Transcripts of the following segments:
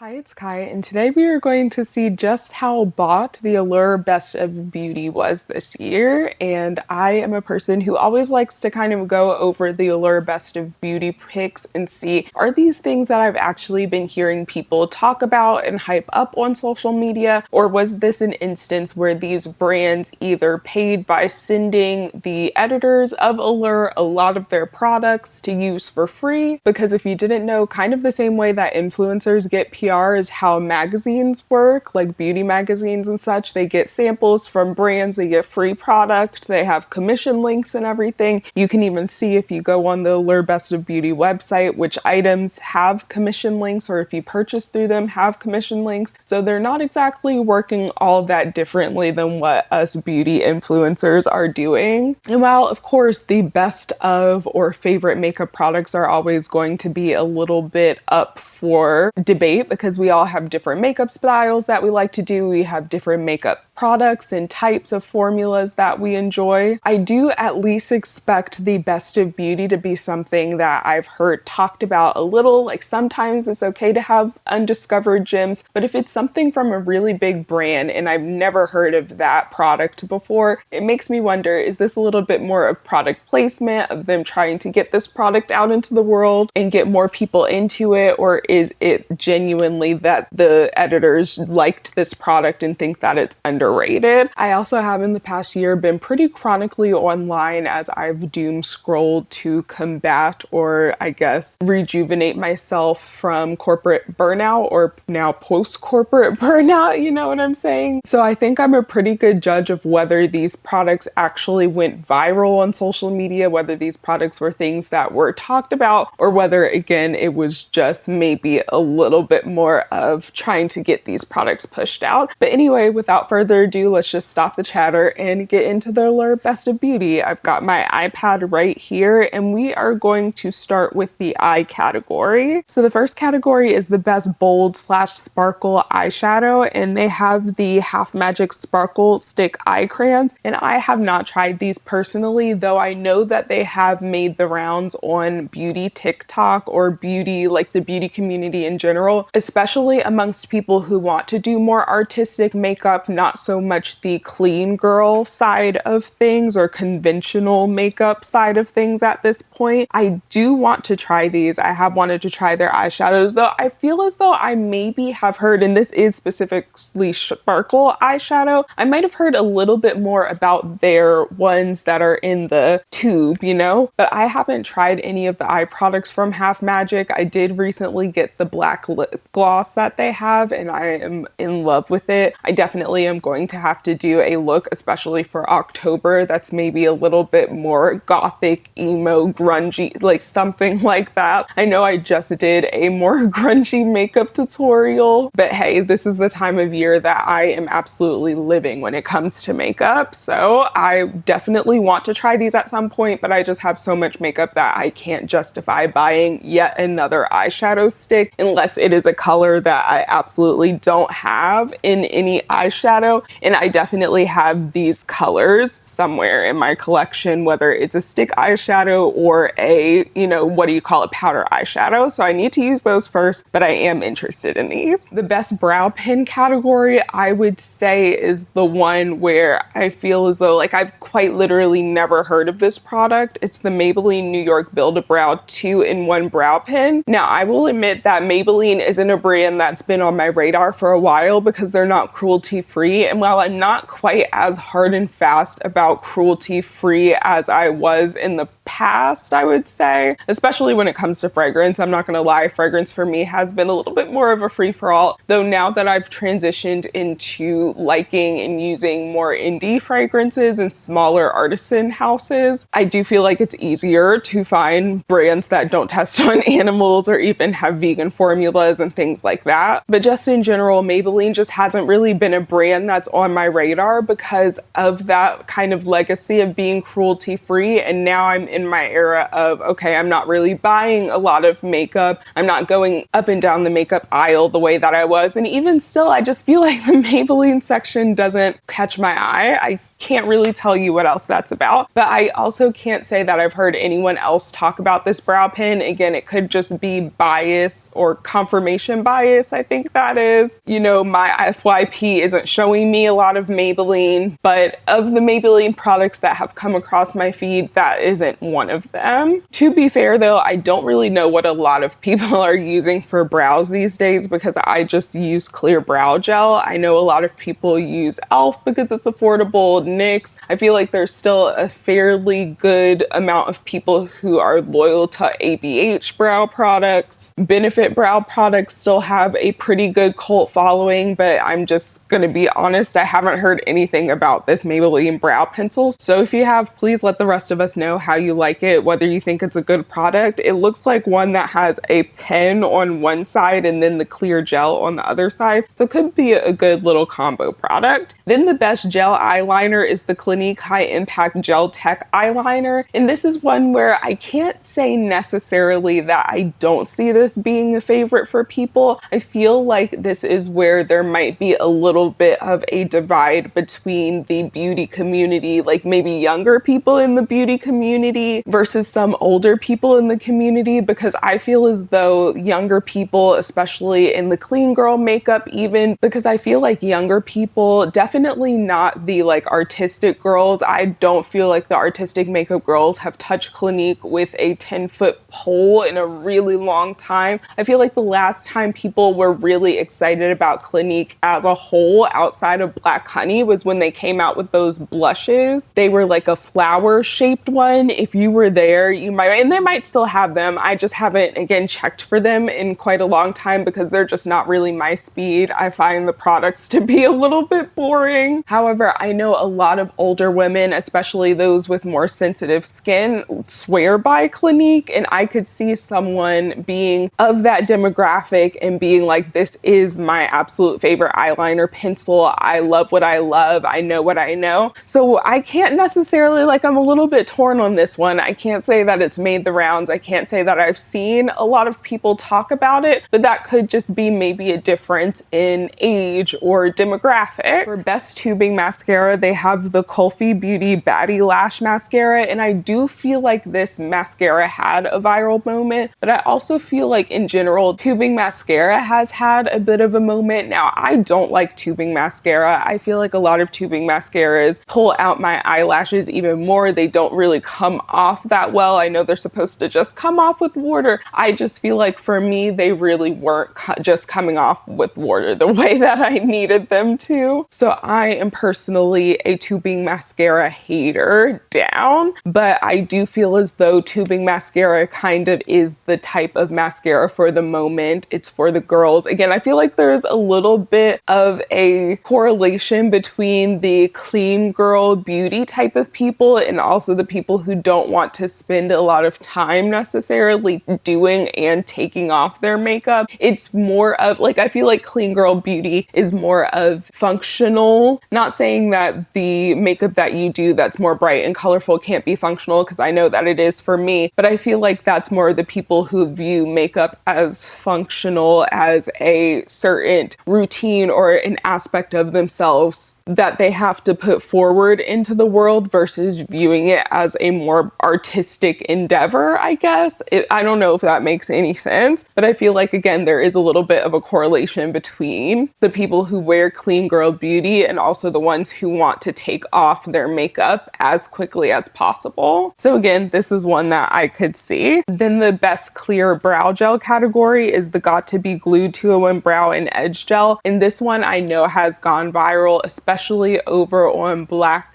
Hi, it's Kai, and today we are going to see just how bought the Allure Best of Beauty was this year. And I am a person who always likes to kind of go over the Allure Best of Beauty picks and see, are these things that I've actually been hearing people talk about and hype up on social media? Or was this an instance where these brands either paid by sending the editors of Allure a lot of their products to use for free? Because if you didn't know, kind of the same way that influencers get PR is how magazines work, like beauty magazines and such. They get samples from brands, they get free product, they have commission links and everything. You can even see if you go on the Allure Best of Beauty website which items have commission links, or if you purchase through them have commission links. So they're not exactly working all that differently than what us beauty influencers are doing. And while of course the best of or favorite makeup products are always going to be a little bit up for debate, because we all have different makeup styles that we like to do. We have different makeup products and types of formulas that we enjoy. I do at least expect the best of beauty to be something that I've heard talked about a little. Like sometimes it's okay to have undiscovered gems, but if it's something from a really big brand and I've never heard of that product before, it makes me wonder, is this a little bit more of product placement, of them trying to get this product out into the world and get more people into it? Or is it genuinely that the editors liked this product and think that it's underrated? I also have in the past year been pretty chronically online as I've doom scrolled to combat, or I guess rejuvenate myself from corporate burnout, or now post-corporate burnout, you know what I'm saying? So I think I'm a pretty good judge of whether these products actually went viral on social media, whether these products were things that were talked about, or whether again it was just maybe a little bit more of trying to get these products pushed out. But anyway, without further ado, let's just stop the chatter and get into the Allure Best of Beauty. I've got my iPad right here, and we are going to start with the eye category. So the first category is the best bold slash sparkle eyeshadow, and they have the Half Magic Sparkle Stick Eye Crayons. And I have not tried these personally, though I know that they have made the rounds on beauty TikTok, or beauty, like the beauty community in general, especially amongst people who want to do more artistic makeup, not so much the clean girl side of things or conventional makeup side of things at this point. I do want to try these. I have wanted to try their eyeshadows, though I feel as though I maybe have heard, and this is specifically sparkle eyeshadow, I might have heard a little bit more about their ones that are in the tube, you know? But I haven't tried any of the eye products from Half Magic. I did recently get the black lip gloss that they have, and I am in love with it. I definitely am going to have to do a look, especially for October, that's maybe a little bit more gothic, emo, grungy, like something like that. I know I just did a more grungy makeup tutorial, but hey, this is the time of year that I am absolutely living when it comes to makeup. So I definitely want to try these at some point, but I just have so much makeup that I can't justify buying yet another eyeshadow stick unless it is a color that I absolutely don't have in any eyeshadow. And I definitely have these colors somewhere in my collection, whether it's a stick eyeshadow or a, you know, what do you call it, powder eyeshadow. So I need to use those first, but I am interested in these. The best brow pen category, I would say, is the one where I feel as though like I've quite literally never heard of this product. It's the Maybelline New York Build-A-Brow 2-in-1 brow pen. Now, I will admit that Maybelline isn't a brand that's been on my radar for a while because they're not cruelty-free. And while I'm not quite as hard and fast about cruelty-free as I was in the past, I would say, especially when it comes to fragrance, I'm not gonna lie, fragrance for me has been a little bit more of a free-for-all, though now that I've transitioned into liking and using more indie fragrances and smaller artisan houses, I do feel like it's easier to find brands that don't test on animals or even have vegan formulas and things like that. But just in general, Maybelline just hasn't really been a brand that's on my radar because of that kind of legacy of being cruelty-free. And now I'm in my era of, okay, I'm not really buying a lot of makeup. I'm not going up and down the makeup aisle the way that I was. And even still, I just feel like the Maybelline section doesn't catch my eye. I can't really tell you what else that's about. But I also can't say that I've heard anyone else talk about this brow pen. Again, it could just be bias or confirmation bias, I think that is. You know, my FYP isn't showing me a lot of Maybelline, but of the Maybelline products that have come across my feed, that isn't one of them. To be fair though, I don't really know what a lot of people are using for brows these days because I just use clear brow gel. I know a lot of people use e.l.f. because it's affordable, NYX. I feel like there's still a fairly good amount of people who are loyal to ABH brow products. Benefit brow products still have a pretty good cult following, but I'm just gonna be honest, I haven't heard anything about this Maybelline brow pencil. So if you have, please let the rest of us know how you like it, whether you think it's a good product. It looks like one that has a pen on one side and then the clear gel on the other side. So it could be a good little combo product. Then the best gel eyeliner is the Clinique High Impact Gel Tech Eyeliner. And this is one where I can't say necessarily that I don't see this being a favorite for people. I feel like this is where there might be a little bit of a divide between the beauty community, like maybe younger people in the beauty community versus some older people in the community, because I feel as though younger people, especially in the clean girl makeup even, because I feel like younger people, definitely not the like artistic girls. I don't feel like the artistic makeup girls have touched Clinique with a 10-foot pole in a really long time. I feel like the last time people were really excited about Clinique as a whole outside of Black Honey was when they came out with those blushes. They were like a flower shaped one. If you were there, you might, and they might still have them. I just haven't, again, checked for them in quite a long time because they're just not really my speed. I find the products to be a little bit boring. However, I know a lot of older women, especially those with more sensitive skin, swear by Clinique, and I could see someone being of that demographic and being like, this is my absolute favorite eyeliner pencil. I love what I love. I know what I know. So I can't necessarily, like, I'm a little bit torn on this one. I can't say that it's made the rounds. I can't say that I've seen a lot of people talk about it, but that could just be maybe a difference in age or demographic. For best tubing mascara, they have the Kulfi Beauty Baddie Lash Mascara, and I do feel like this mascara had a viral moment, but I also feel like in general, tubing mascara has had a bit of a moment. Now, I don't like tubing mascara. I feel like a lot of tubing mascaras pull out my eyelashes even more. They don't really come off that well. I know they're supposed to just come off with water. I just feel like for me, they really weren't just coming off with water the way that I needed them to. So I am personally a tubing mascara hater down, but I do feel as though tubing mascara kind of is the type of mascara for the moment. It's for the girls. Again, I feel like there's a little bit of a correlation between the clean girl beauty type of people and also the people who don't want to spend a lot of time necessarily doing and taking off their makeup. It's more of like, I feel like clean girl beauty is more of functional. Not saying that the makeup that you do that's more bright and colorful can't be functional, because I know that it is for me, but I feel like that's more the people who view makeup as functional, as a certain routine or an aspect of themselves that they have to put forward into the world versus viewing it as a more artistic endeavor, I guess. I don't know if that makes any sense, but I feel like, again, there is a little bit of a correlation between the people who wear clean girl beauty and also the ones who want to take off their makeup as quickly as possible. So again, this is one that I could see. Then the best clear brow gel category is the Got to Be Glued 201 Brow and Edge Gel. And this one I know has gone viral, especially over on Black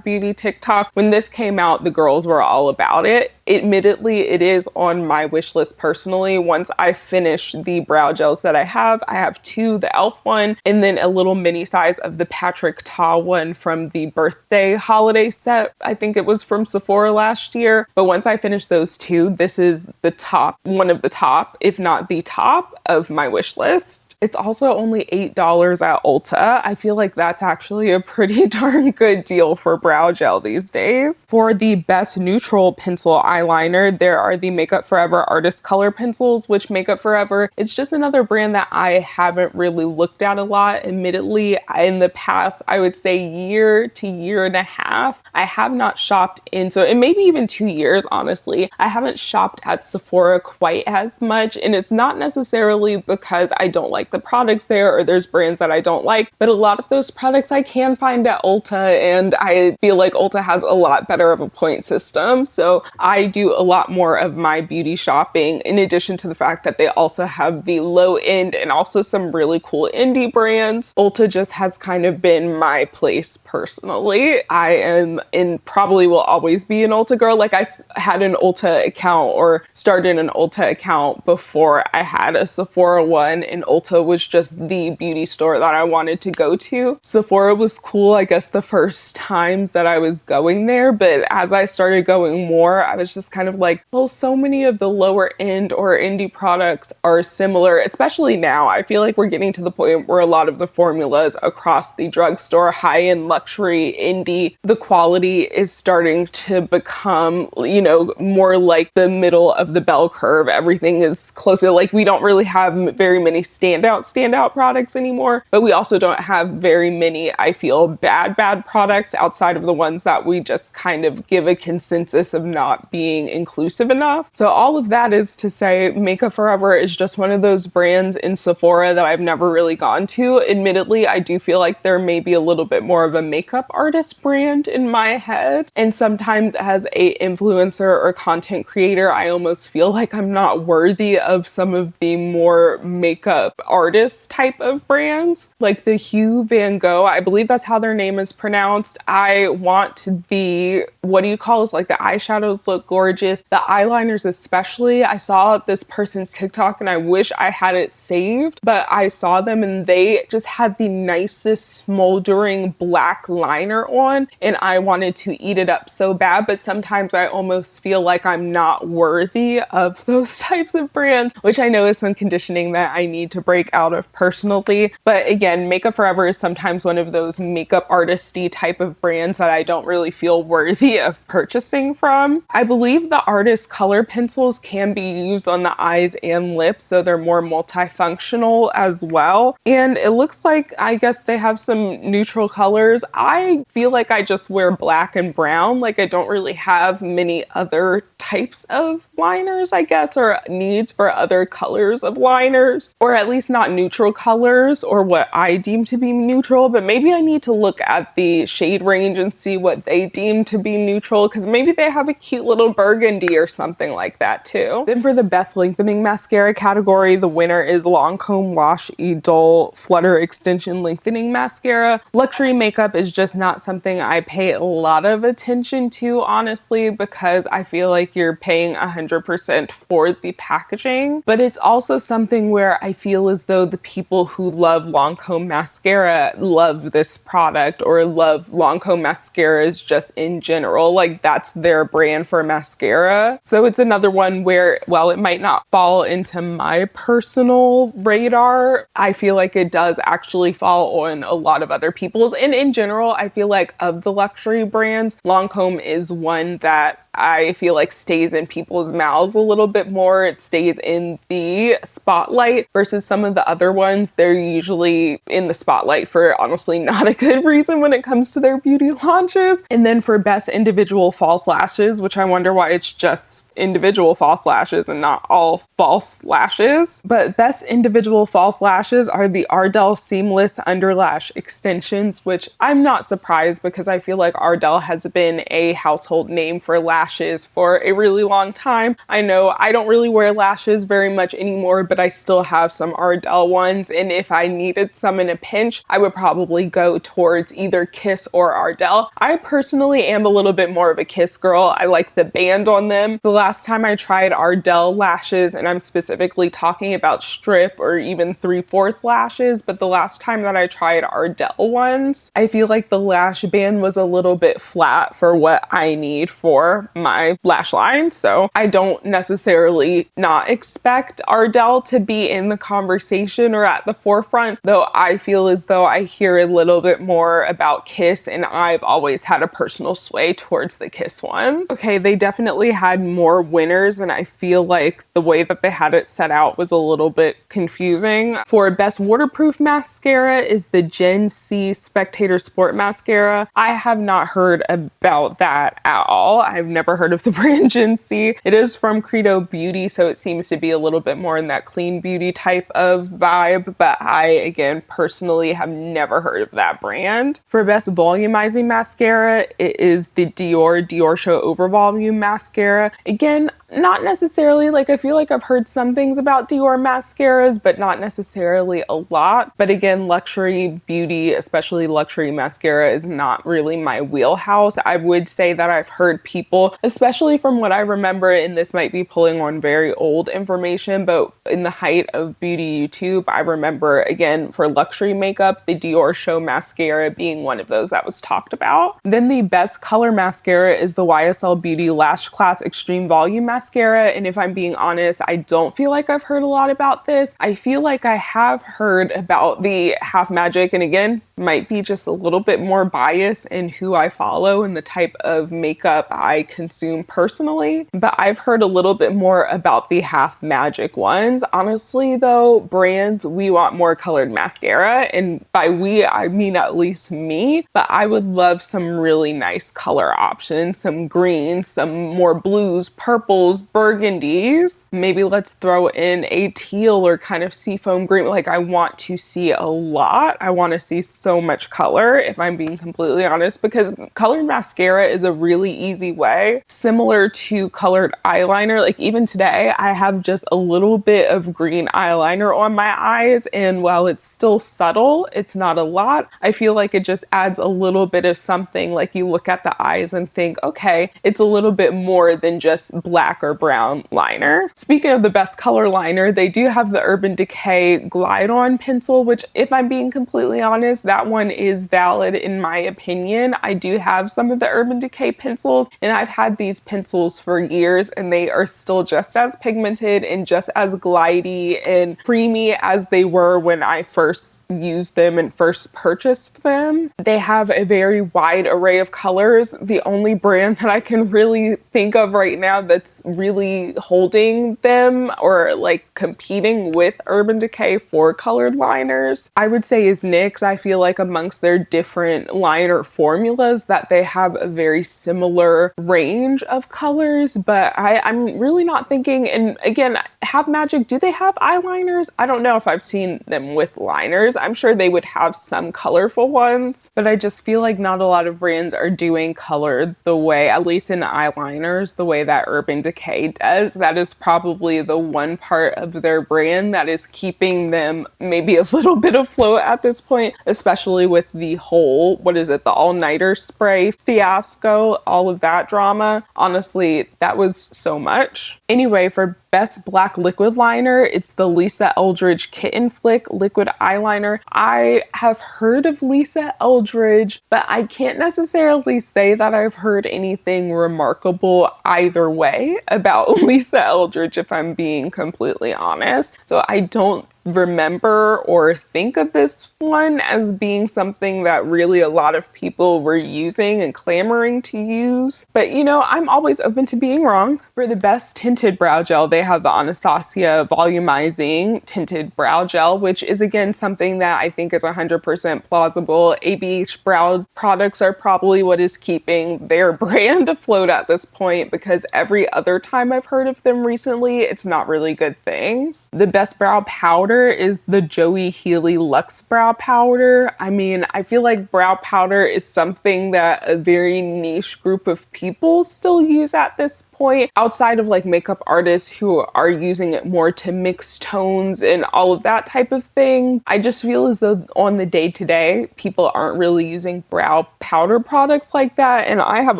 Beauty TikTok. When this came out, the girls were all about it. Admittedly, it is on my wish list personally. Once I finish the brow gels that I have two, the e.l.f. one, and then a little mini size of the Patrick Ta one from the birthday holiday set. I think it was from Sephora last year. But once I finish those two, this is the top, one of the top, if not the top of my wish list. It's also only $8 at Ulta. I feel like that's actually a pretty darn good deal for brow gel these days. For the best neutral pencil eyeliner, there are the Makeup Forever Artist Color Pencils, which Makeup Forever, it's just another brand that I haven't really looked at a lot. Admittedly, in the past, I would say year to year and a half, I have not shopped in, so it may be even 2 years, honestly. I haven't shopped at Sephora quite as much, and it's not necessarily because I don't like the products there or there's brands that I don't like, but a lot of those products I can find at Ulta, and I feel like Ulta has a lot better of a point system. So I do a lot more of my beauty shopping, in addition to the fact that they also have the low end and also some really cool indie brands. Ulta just has kind of been my place personally. I am and probably will always be an Ulta girl. Like I had an Ulta account or started an Ulta account before I had a Sephora one, and Ulta was just the beauty store that I wanted to go to. Sephora was cool, I guess, the first times that I was going there, but as I started going more, I was just kind of like, well, so many of the lower end or indie products are similar, especially now. I feel like we're getting to the point where a lot of the formulas across the drugstore, high-end luxury, indie, the quality is starting to become, you know, more like the middle of the bell curve. Everything is closer. Like we don't really have very many standout products anymore, but we also don't have very many, I feel, bad products outside of the ones that we just kind of give a consensus of not being inclusive enough. So all of that is to say, Makeup Forever is just one of those brands in Sephora that I've never really gone to. Admittedly, I do feel like there may be a little bit more of a makeup artist brand in my head. And sometimes as a influencer or content creator, I almost feel like I'm not worthy of some of the more makeup artist type of brands. Like the Hue Van Gogh, I believe that's how their name is pronounced. I want the, what do you call it? Like the eyeshadows look gorgeous. The eyeliners especially. I saw this person's TikTok and I wish I had it saved, but I saw them and they just had the nicest smoldering black liner on and I wanted to eat it up so bad, but sometimes I almost feel like I'm not worthy of those types of brands, which I know is some conditioning that I need to break out of personally. But again, Makeup Forever is sometimes one of those makeup artisty type of brands that I don't really feel worthy of purchasing from. I believe the Artist Color Pencils can be used on the eyes and lips, so they're more multifunctional as well. And it looks like, I guess they have some neutral colors. I feel like I just wear black and brown. Like I don't really have many other types of liners, I guess, or needs for other colors of liners, or at least not neutral colors or what I deem to be neutral, but maybe I need to look at the shade range and see what they deem to be neutral, because maybe they have a cute little burgundy or something like that too. Then for the best lengthening mascara category, the winner is Lancome Wash Idole Flutter Extension Lengthening Mascara. Luxury makeup is just not something I pay a lot of attention to, honestly, because I feel like you're paying 100% for the packaging, but it's also something where I feel as though the people who love Lancome mascara love this product or love Lancome mascaras just in general. Like that's their brand for mascara. So it's another one where, while it might not fall into my personal radar, I feel like it does actually fall on a lot of other people's. And in general, I feel like of the luxury brands, Lancome is one that I feel like stays in people's mouths a little bit more. It stays in the spotlight versus some of the other ones. They're usually in the spotlight for honestly not a good reason when it comes to their beauty launches. And then for best individual false lashes, which I wonder why it's just individual false lashes and not all false lashes. But best individual false lashes are the Ardell Seamless Underlash Extensions, which I'm not surprised because I feel like Ardell has been a household name for lashes for a really long time. I know I don't really wear lashes very much anymore, but I still have some Ardell ones, and if I needed some in a pinch, I would probably go towards either Kiss or Ardell. I personally am a little bit more of a Kiss girl. I like the band on them. The last time I tried Ardell lashes, and I'm specifically talking about strip or even 3/4 lashes, but the last time that I tried Ardell ones, I feel like the lash band was a little bit flat for what I need for my lash line. So I don't necessarily not expect Ardell to be in the conversation or at the forefront, though I feel as though I hear a little bit more about Kiss, and I've always had a personal sway towards the Kiss ones. Okay, they definitely had more winners, and I feel like the way that they had it set out was a little bit confusing. For best waterproof mascara is the Gen C Spectator Sport Mascara. I have not heard about that at all. I've never heard of the brand Gen C. It is from Credo Beauty, so it seems to be a little bit more in that clean beauty type of vibe, but I, again, personally have never heard of that brand. For best volumizing mascara, it is the Dior Show Over Volume Mascara. Again, not necessarily, like, I feel like I've heard some things about Dior mascaras, but not necessarily a lot. But again, luxury beauty, especially luxury mascara, is not really my wheelhouse. I would say that I've heard people, especially from what I remember, and this might be pulling on very old information, but in the height of beauty YouTube, I remember, again, for luxury makeup, the Dior Show mascara being one of those that was talked about. Then the best color mascara is the YSL Beauty Lash Class Extreme Volume Mascara, and if I'm being honest, I don't feel like I've heard a lot about this. I feel like I have heard about the Half Magic, and again, might be just a little bit more bias in who I follow and the type of makeup I consume personally, but I've heard a little bit more about the Half Magic ones. Honestly though, brands, we want more colored mascara, and by we, I mean at least me, but I would love some really nice color options, some greens, some more blues, purples, burgundies. Maybe let's throw in a teal or kind of seafoam green. Like, I want to see a lot. I want to see so much color, if I'm being completely honest, because colored mascara is a really easy way, similar to colored eyeliner. Like, even today, I have just a little bit of green eyeliner on my eyes, and while it's still subtle, it's not a lot. I feel like it just adds a little bit of something. Like, you look at the eyes and think, okay, it's a little bit more than just black or brown liner. Speaking of the best color liner, they do have the Urban Decay Glide On pencil, which, if I'm being completely honest, that one is valid in my opinion. I do have some of the Urban Decay pencils, and I've had these pencils for years, and they are still just as pigmented and just as glidey and creamy as they were when I first used them and first purchased them. They have a very wide array of colors. The only brand that I can really think of right now that's really holding them or like competing with Urban Decay for colored liners, I would say is NYX. I feel like amongst their different liner formulas that they have a very similar range of colors, but I'm really not thinking, and again, Half Magic, do they have eyeliners? I don't know if I've seen them with liners. I'm sure they would have some colorful ones, but I just feel like not a lot of brands are doing color the way, at least in eyeliners, the way that Urban Decay does. That is probably the one part of their brand that is keeping them maybe a little bit afloat at this point, especially with the whole, what is it, the all-nighter spray fiasco, all of that drama. Honestly, that was so much. Anyway, for best black liquid liner, it's the Lisa Eldridge Kitten Flick liquid eyeliner. I have heard of Lisa Eldridge, but I can't necessarily say that I've heard anything remarkable either way about Lisa Eldridge, if I'm being completely honest. So I don't remember or think of this one as being something that really a lot of people were using and clamoring to use. But you know, I'm always open to being wrong. For the best tinted brow gel, they have the Anastasia Volumizing Tinted Brow Gel, which is again something that I think is 100% plausible. ABH brow products are probably what is keeping their brand afloat at this point, because every other time I've heard of them recently, it's not really good things. The best brow powder is the Joey Healy Luxe Brow Powder. I mean, I feel like brow powder is something that a very niche group of people still use at this point, outside of like makeup artists who are using it more to mix tones and all of that type of thing. I just feel as though on the day-to-day, people aren't really using brow powder products like that. And I have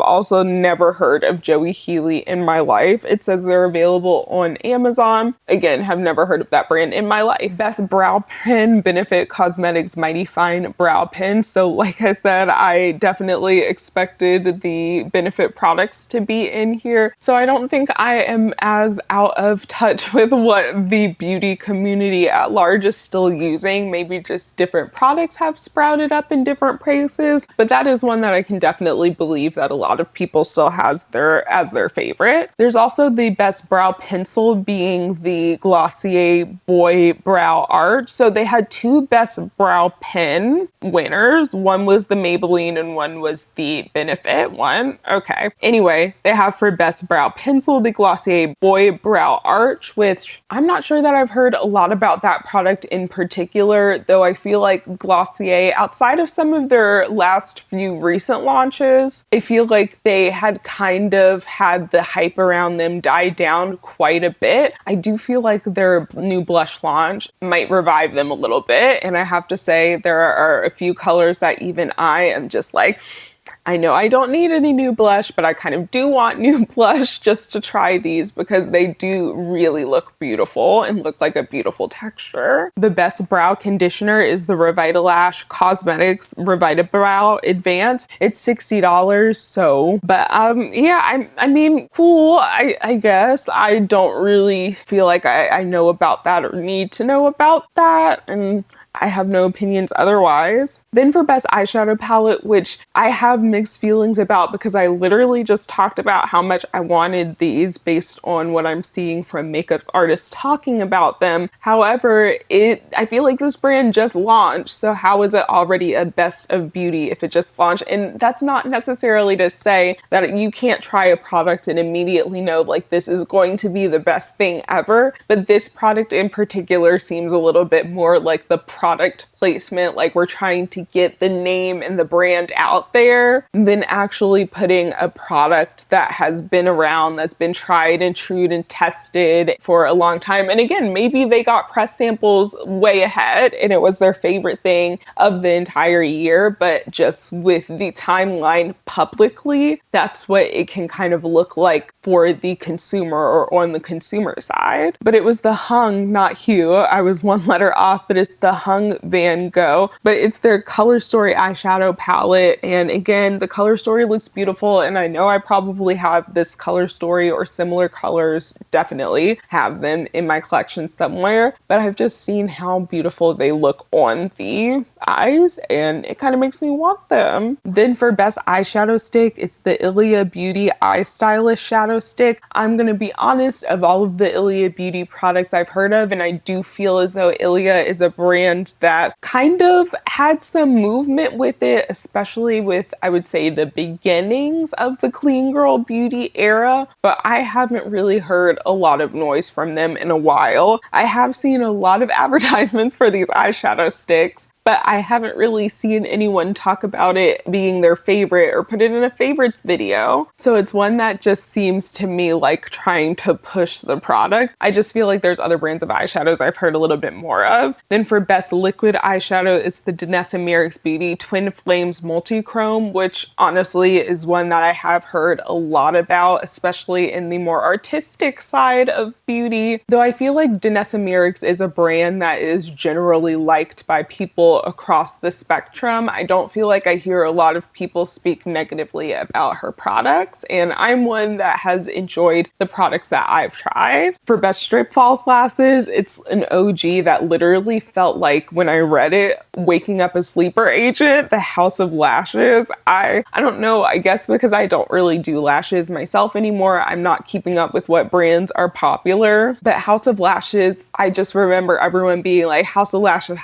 also never heard of Joey Healy in my life. It says they're available on Amazon. Again, have never heard of that brand in my life. Best brow pen, Benefit Cosmetics Mighty Fine Brow Pen. So like I said, I definitely expected the Benefit product products to be in here. So I don't think I am as out of touch with what the beauty community at large is still using. Maybe just different products have sprouted up in different places, but that is one that I can definitely believe that a lot of people still has as their favorite. There's also the Best Brow Pencil being the Glossier Boy Brow Art. So they had two Best Brow Pen winners. One was the Maybelline and one was the Benefit one. Okay. Anyway, they have for Best Brow Pencil the Glossier Boy Brow Arch, which I'm not sure that I've heard a lot about that product in particular, though I feel like Glossier, outside of some of their last few recent launches, I feel like they had kind of had the hype around them die down quite a bit. I do feel like their new blush launch might revive them a little bit, and I have to say there are a few colors that even I am just like, I know I don't need any new blush, but I kind of do want new blush just to try these because they do really look beautiful and look like a beautiful texture. The Best Brow Conditioner is the Revitalash Cosmetics Revitibrow Advance. It's $60, so, but yeah, I mean, cool, I guess. I don't really feel like I know about that or need to know about that, and I have no opinions otherwise. Then for Best Eyeshadow Palette, which I have mixed feelings about because I literally just talked about how much I wanted these based on what I'm seeing from makeup artists talking about them. However, I feel like this brand just launched, so how is it already a Best of Beauty if it just launched? And that's not necessarily to say that you can't try a product and immediately know like this is going to be the best thing ever, but this product in particular seems a little bit more like the product placement, like we're trying to get the name and the brand out there, than actually putting a product that has been around, that's been tried and true and tested for a long time. And again, maybe they got press samples way ahead and it was their favorite thing of the entire year, but just with the timeline publicly, that's what it can kind of look like for the consumer or on the consumer side. But it was the Hung, not Hue. I was one letter off, but it's the Hung Van Gogh, but it's their Color Story eyeshadow palette. And again, the Color Story looks beautiful, and I know I probably have this Color Story or similar colors, definitely have them in my collection somewhere, but I've just seen how beautiful they look on the eyes and it kind of makes me want them. Then for Best Eyeshadow Stick, it's the Ilia Beauty Eye Stylist Shadow Stick. I'm gonna be honest, of all of the Ilia Beauty products I've heard of, and I do feel as though Ilia is a brand that kind of had some movement with it, especially with, I would say, the beginnings of the clean girl beauty era, but I haven't really heard a lot of noise from them in a while. I have seen a lot of advertisements for these eyeshadow sticks, but I haven't really seen anyone talk about it being their favorite or put it in a favorites video. So it's one that just seems to me like trying to push the product. I just feel like there's other brands of eyeshadows I've heard a little bit more of. Then for Best Liquid Eyeshadow, it's the Danessa Myricks Beauty Twin Flames Multichrome, which honestly is one that I have heard a lot about, especially in the more artistic side of beauty. Though I feel like Danessa Myricks is a brand that is generally liked by people across the spectrum. I don't feel like I hear a lot of people speak negatively about her products, and I'm one that has enjoyed the products that I've tried. For Best Strip False Lashes, it's an OG that literally felt like, when I read it, waking up a sleeper agent, the House of Lashes. I don't know, I guess because I don't really do lashes myself anymore, I'm not keeping up with what brands are popular, but House of Lashes, I just remember everyone being like, House of Lashes,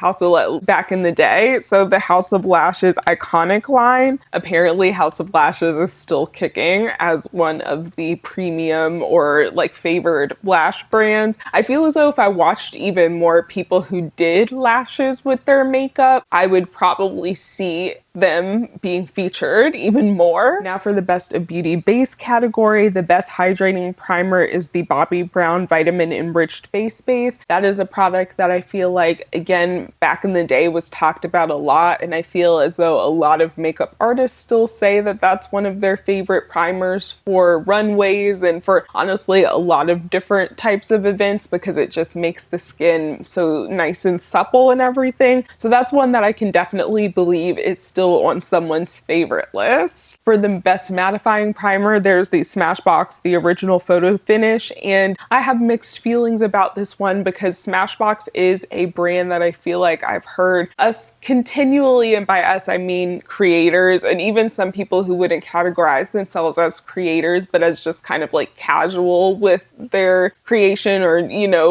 back in the day. So the House of Lashes iconic line, apparently House of Lashes is still kicking as one of the premium or like favored lash brands. I feel as though if I watched even more people who did lashes with their makeup, I would probably see them being featured even more. Now for the Best of Beauty base category, the best hydrating primer is the Bobbi Brown Vitamin Enriched Face Base. That is a product that I feel like, again, back in the day was talked about a lot, and I feel as though a lot of makeup artists still say that that's one of their favorite primers for runways and for honestly a lot of different types of events, because it just makes the skin so nice and supple and everything. So that's one that I can definitely believe is still still on someone's favorite list. For the best mattifying primer, there's the Smashbox, the original photo finish, and I have mixed feelings about this one because Smashbox is a brand that I feel like I've heard us continually, and by us I mean creators and even some people who wouldn't categorize themselves as creators but as just kind of like casual with their creation, or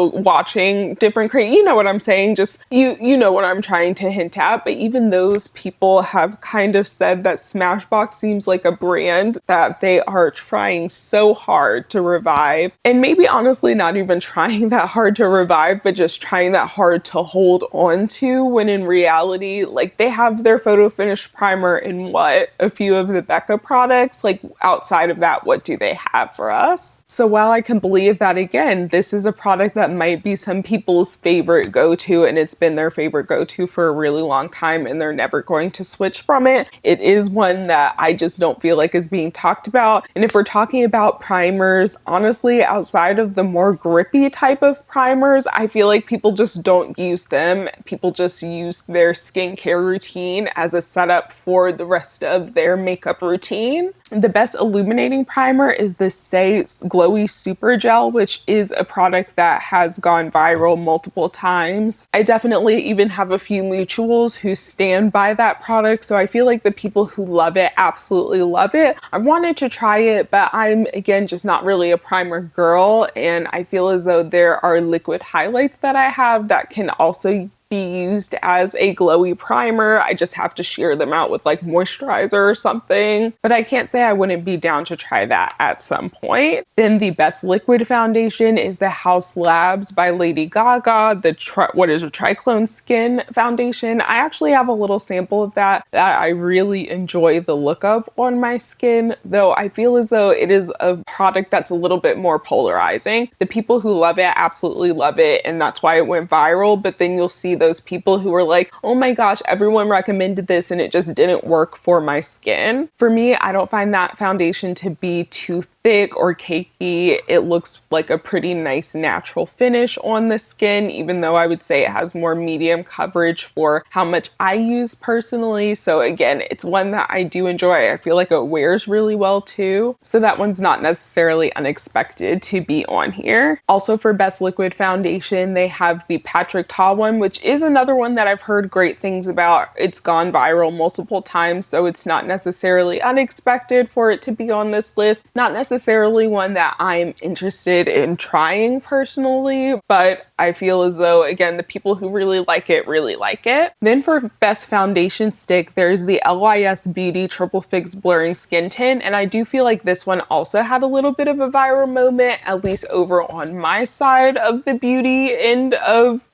watching different you know what I'm saying, just you know what I'm trying to hint at. But even those people have kind of said that Smashbox seems like a brand that they are trying so hard to revive, and maybe honestly not even trying that hard to revive, but just trying that hard to hold on to, when in reality, like, they have their photo finish primer in a few of the Becca products. Like, outside of that, what do they have for us? So while I can believe that, again, this is a product that might be some people's favorite go-to, and it's been their favorite go-to for a really long time, and they're never going to switch from it, it is one that I just don't feel like is being talked about. And if we're talking about primers, honestly, outside of the more grippy type of primers, I feel like people just don't use them. People just use their skincare routine as a setup for the rest of their makeup routine. The best illuminating primer is the Say Glowy Super Gel, which is a product that has gone viral multiple times. I definitely even have a few mutuals who stand by that product, so I feel like the people who love it absolutely love it. I've wanted to try it, but I'm, again, just not really a primer girl, and I feel as though there are liquid highlights that I have that can also be used as a glowy primer. I just have to shear them out with like moisturizer or something, but I can't say I wouldn't be down to try that at some point. Then the best liquid foundation is the House Labs by Lady Gaga, the what is a Triclone Skin foundation. I actually have a little sample of that I really enjoy the look of on my skin, though I feel as though it is a product that's a little bit more polarizing. The people who love it absolutely love it, and that's why it went viral, but then you'll see those people who were like, oh my gosh, everyone recommended this and it just didn't work for my skin. For me, I don't find that foundation to be too thick or cakey. It looks like a pretty nice natural finish on the skin, even though I would say it has more medium coverage for how much I use personally. So again, it's one that I do enjoy. I feel like it wears really well too. So that one's not necessarily unexpected to be on here. Also, for best liquid foundation, they have the Patrick Ta one, which is another one that I've heard great things about. It's gone viral multiple times, so it's not necessarily unexpected for it to be on this list. Not necessarily one that I'm interested in trying personally, but I feel as though, again, the people who really like it really like it. Then for best foundation stick, there's the LYS Beauty Triple Fix Blurring Skin Tint, and I do feel like this one also had a little bit of a viral moment, at least over on my side of the beauty end of,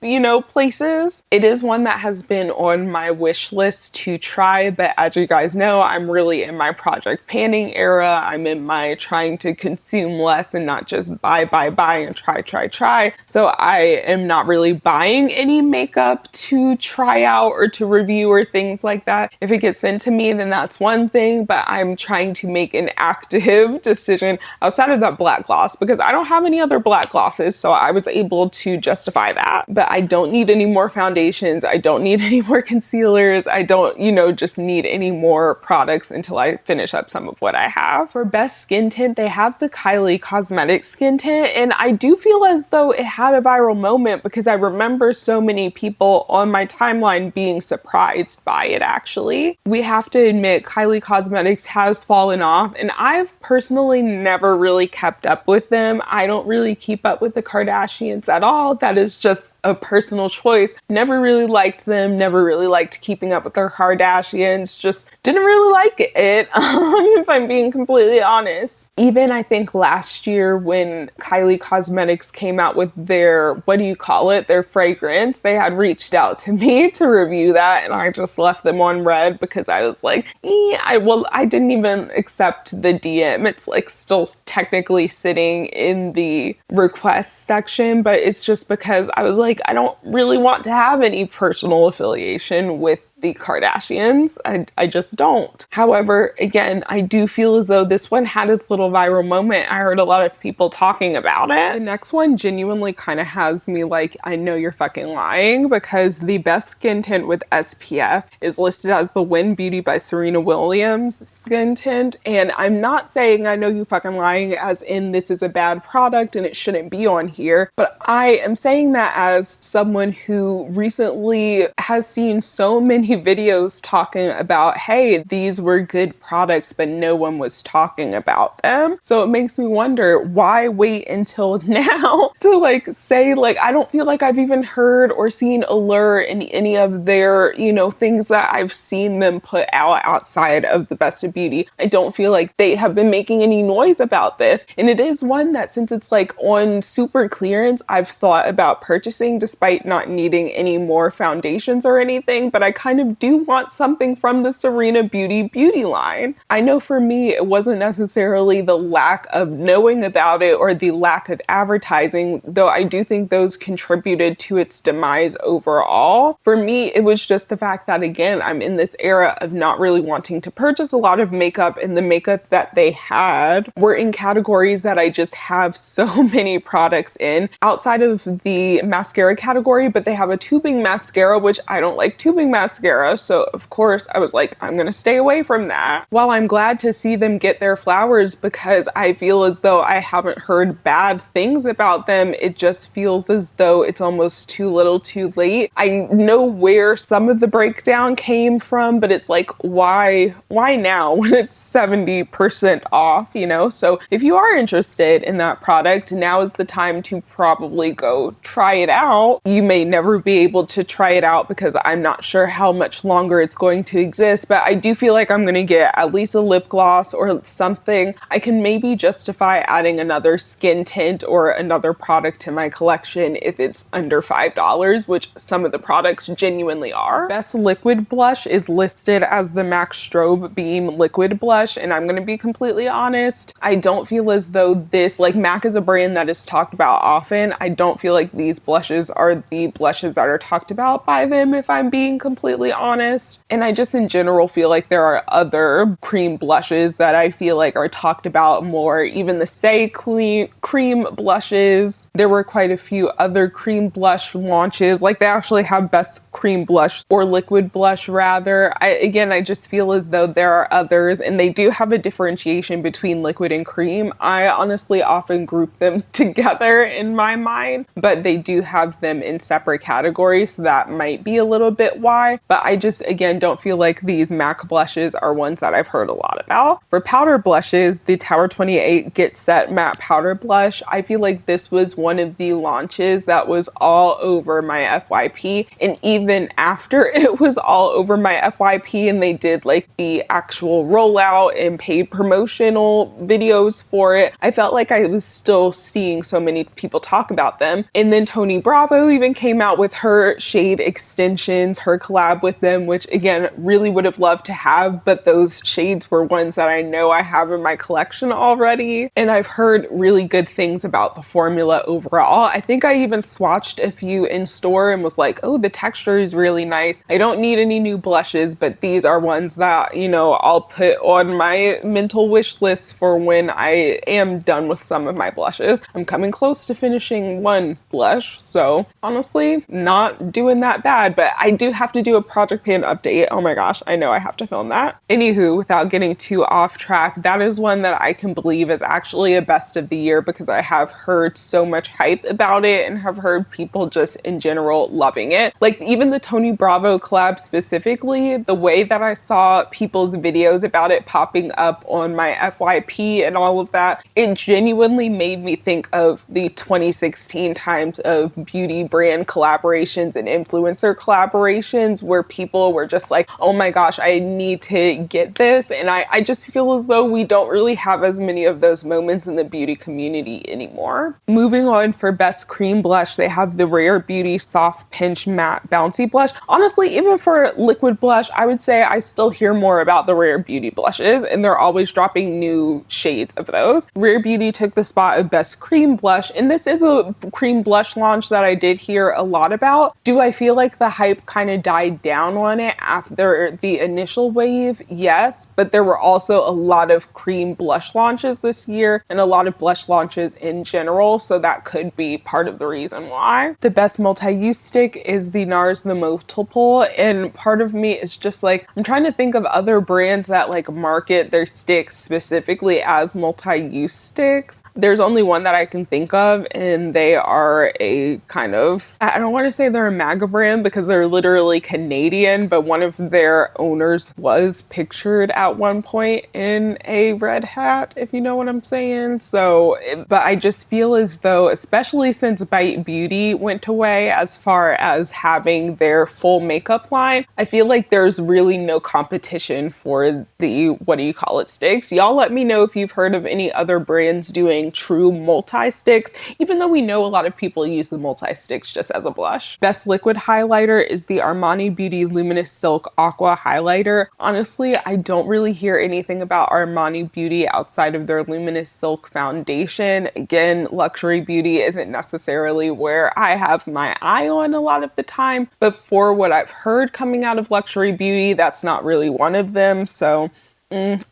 places. It is one that has been on my wish list to try, but as you guys know, I'm really in my project panning era. I'm in my trying to consume less and not just buy and try. So I am not really buying any makeup to try out or to review or things like that. If it gets sent to me, then that's one thing, but I'm trying to make an active decision outside of that black gloss because I don't have any other black glosses, so I was able to justify that. But I don't need any more foundations. I don't need any more concealers. I don't, just need any more products until I finish up some of what I have. For best skin tint, they have the Kylie Cosmetics skin tint, and I do feel as though it had a viral moment because I remember so many people on my timeline being surprised by it, actually. We have to admit, Kylie Cosmetics has fallen off, and I've personally never really kept up with them. I don't really keep up with the Kardashians at all. That is just a personal choice. Never really liked them, never really liked keeping up with their Kardashians, just didn't really like it, if I'm being completely honest. Even I think last year when Kylie Cosmetics came out with their, their fragrance, they had reached out to me to review that, and I just left them on red because I was like, I didn't even accept the DM. It's like still technically sitting in the request section, but it's just because I was like, I don't really want to have any personal affiliation with the Kardashians. I just don't. However, again, I do feel as though this one had its little viral moment. I heard a lot of people talking about it. The next one genuinely kind of has me like, I know you're fucking lying, because the best skin tint with SPF is listed as the Win Beauty by Serena Williams skin tint. And I'm not saying I know you fucking lying as in this is a bad product and it shouldn't be on here, but I am saying that as someone who recently has seen so many videos talking about, hey, these were good products, but no one was talking about them. So it makes me wonder, why wait until now to like say, like, I don't feel like I've even heard or seen Allure in any of their, things that I've seen them put out outside of the Best of Beauty. I don't feel like they have been making any noise about this. And it is one that, since it's like on super clearance, I've thought about purchasing despite not needing any more foundations or anything, but I kind of do want something from the Serena Beauty line. I know for me, it wasn't necessarily the lack of knowing about it or the lack of advertising, though I do think those contributed to its demise overall. For me, it was just the fact that, again, I'm in this era of not really wanting to purchase a lot of makeup, and the makeup that they had were in categories that I just have so many products in outside of the mascara category, but they have a tubing mascara, which I don't like tubing mascara. So of course I was like, I'm gonna stay away from that. While I'm glad to see them get their flowers, because I feel as though I haven't heard bad things about them, it just feels as though it's almost too little too late. I know where some of the breakdown came from, but it's like, why now when it's 70% off, So if you are interested in that product, now is the time to probably go try it out. You may never be able to try it out because I'm not sure how much longer it's going to exist, but I do feel like I'm going to get at least a lip gloss or something. I can maybe justify adding another skin tint or another product to my collection if it's under $5, which some of the products genuinely are. Best liquid blush is listed as the MAC Strobe Beam Liquid Blush, and I'm going to be completely honest, I don't feel as though this, like, MAC is a brand that is talked about often. I don't feel like these blushes are the blushes that are talked about by them, if I'm being completely honest. And I just in general feel like there are other cream blushes that I feel like are talked about more. Even the Say cream blushes. There were quite a few other cream blush launches. Like, they actually have best cream blush or liquid blush rather. I just feel as though there are others, and they do have a differentiation between liquid and cream. I honestly often group them together in my mind, but they do have them in separate categories, so that might be a little bit why. But I just, again, don't feel like these MAC blushes are ones that I've heard a lot about. For powder blushes, the Tower 28 Get Set Matte Powder Blush, I feel like this was one of the launches that was all over my FYP, and even after it was all over my FYP and they did like the actual rollout and paid promotional videos for it, I felt like I was still seeing so many people talk about them. And then Tony Bravo even came out with her shade extensions, her collab with them, which again, really would have loved to have, but those shades were ones that I know I have in my collection already. And I've heard really good things about the formula overall. I think I even swatched a few in store and was like, oh, the texture is really nice. I don't need any new blushes, but these are ones that, I'll put on my mental wish list for when I am done with some of my blushes. I'm coming close to finishing one blush, so honestly, not doing that bad, but I do have to do a project pan update. Oh my gosh, I know I have to film that. Anywho, without getting too off track, that is one that I can believe is actually a best of the year because I have heard so much hype about it and have heard people just in general loving it. Like, even the Tony Bravo collab specifically, the way that I saw people's videos about it popping up on my FYP and all of that, it genuinely made me think of the 2016 times of beauty brand collaborations and influencer collaborations where people were just like, oh my gosh, I need to get this. And I just feel as though we don't really have as many of those moments in the beauty community anymore. Moving on, for best cream blush, they have the Rare Beauty Soft Pinch Matte Bouncy Blush. Honestly, even for liquid blush, I would say I still hear more about the Rare Beauty blushes, and they're always dropping new shades of those. Rare Beauty took the spot of best cream blush, and this is a cream blush launch that I did hear a lot about. Do I feel like the hype kind of died down on it after the initial wave, yes, but there were also a lot of cream blush launches this year and a lot of blush launches in general, so that could be part of the reason why. The best multi-use stick is the NARS The Multiple, and part of me is just like, I'm trying to think of other brands that like market their sticks specifically as multi-use sticks. There's only one that I can think of, and they are a kind of, I don't want to say they're a MAGA brand because they're literally Canadian, but one of their owners was pictured at one point in a red hat, if you know what I'm saying. So, but I just feel as though, especially since Bite Beauty went away as far as having their full makeup line, I feel like there's really no competition for the, what do you call it, sticks. Y'all let me know if you've heard of any other brands doing true multi-sticks, even though we know a lot of people use the multi-sticks just as a blush. Best liquid highlighter is the Armani Beauty Luminous Silk Aqua Highlighter. Honestly, I don't really hear anything about Armani Beauty outside of their Luminous Silk foundation. Again, luxury beauty isn't necessarily where I have my eye on a lot of the time, but for what I've heard coming out of luxury beauty, that's not really one of them. So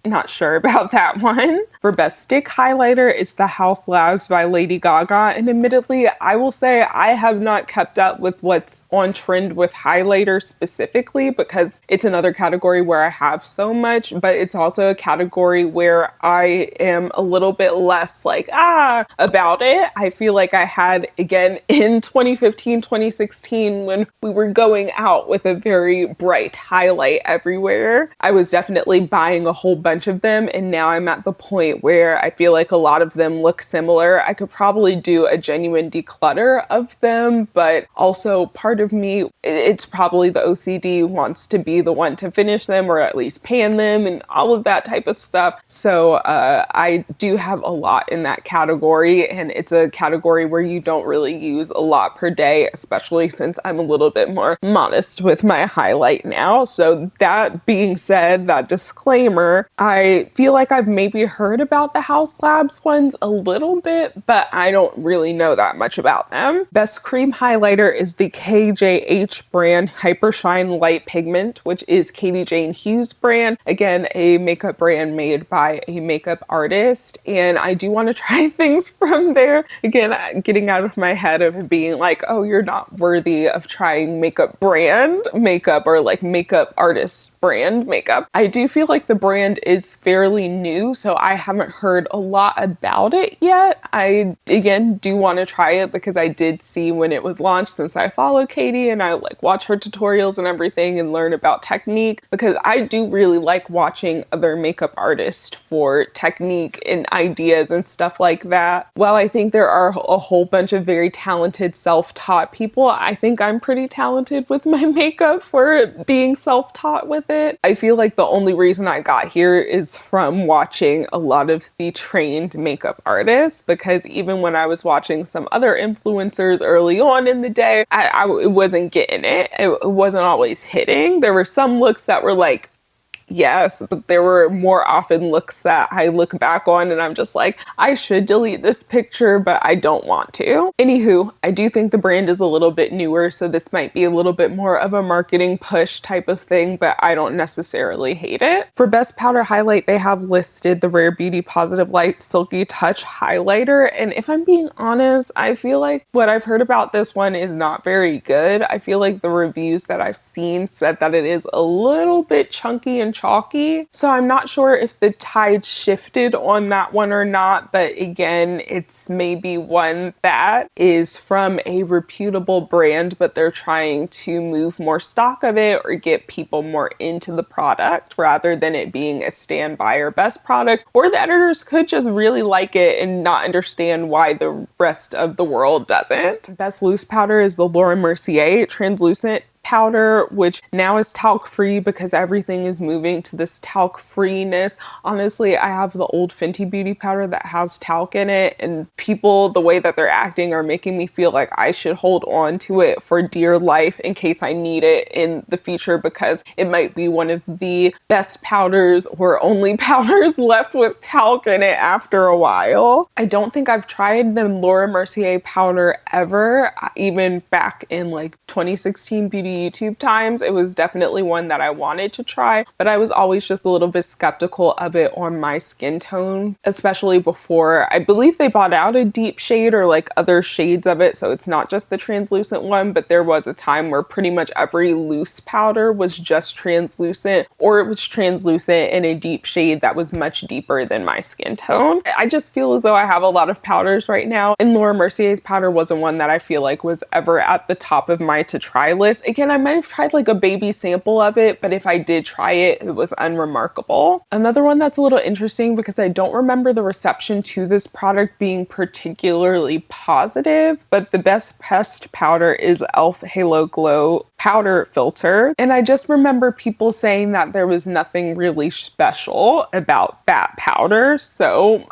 not sure about that one. For best stick highlighter is the House Labs by Lady Gaga, and admittedly, I will say I have not kept up with what's on trend with highlighter specifically because it's another category where I have so much, but it's also a category where I am a little bit less like, about it. I feel like I had, again, in 2015, 2016, when we were going out with a very bright highlight everywhere, I was definitely buying a whole bunch of them, and now I'm at the point where I feel like a lot of them look similar. I could probably do a genuine declutter of them, but also part of me, it's probably the OCD, wants to be the one to finish them or at least pan them and all of that type of stuff. So I do have a lot in that category, and it's a category where you don't really use a lot per day, especially since I'm a little bit more modest with my highlight now. So that being said, that disclaimer, I feel like I've maybe heard about the House Labs ones a little bit, but I don't really know that much about them. Best cream highlighter is the KJH brand Hyper Shine Light Pigment, which is Katie Jane Hughes' brand. Again, a makeup brand made by a makeup artist, and I do want to try things from there. Again, getting out of my head of being like, oh, you're not worthy of trying makeup brand makeup or like makeup artist brand makeup. I do feel like the brand is fairly new, so I haven't heard a lot about it yet. I, again, do want to try it because I did see when it was launched, since I follow Katie and I like watch her tutorials and everything and learn about technique, because I do really like watching other makeup artists for technique and ideas and stuff like that. While I think there are a whole bunch of very talented self-taught people, I think I'm pretty talented with my makeup for being self-taught with it. I feel like the only reason I got here is from watching a lot of the trained makeup artists, because even when I was watching some other influencers early on in the day, I wasn't getting it. It wasn't always hitting. There were some looks that were like, yes, but there were more often looks that I look back on and I'm just like, I should delete this picture, but I don't want to. Anywho, I do think the brand is a little bit newer, so this might be a little bit more of a marketing push type of thing, but I don't necessarily hate it. For best powder highlight, they have listed the Rare Beauty Positive Light Silky Touch Highlighter, and if I'm being honest, I feel like what I've heard about this one is not very good. I feel like the reviews that I've seen said that it is a little bit chunky and chalky, so I'm not sure if the tide shifted on that one or not, but again, it's maybe one that is from a reputable brand, but they're trying to move more stock of it or get people more into the product rather than it being a standby or best product, or the editors could just really like it and not understand why the rest of the world doesn't. Best loose powder is the Laura Mercier Translucent powder, which now is talc free because everything is moving to this talc freeness. Honestly, I have the old Fenty Beauty powder that has talc in it, and people, the way that they're acting, are making me feel like I should hold on to it for dear life in case I need it in the future, because it might be one of the best powders or only powders left with talc in it after a while. I don't think I've tried the Laura Mercier powder ever, even back in like 2016 Beauty YouTube times, it was definitely one that I wanted to try, but I was always just a little bit skeptical of it on my skin tone, especially before I believe they bought out a deep shade or like other shades of it. So it's not just the translucent one, but there was a time where pretty much every loose powder was just translucent, or it was translucent in a deep shade that was much deeper than my skin tone. I just feel as though I have a lot of powders right now, and Laura Mercier's powder wasn't one that I feel like was ever at the top of my to try list. Again, I might have tried like a baby sample of it, but if I did try it, it was unremarkable. Another one that's a little interesting because I don't remember the reception to this product being particularly positive, but the best pressed powder is e.l.f. Halo Glow powder filter. And I just remember people saying that there was nothing really special about that powder. So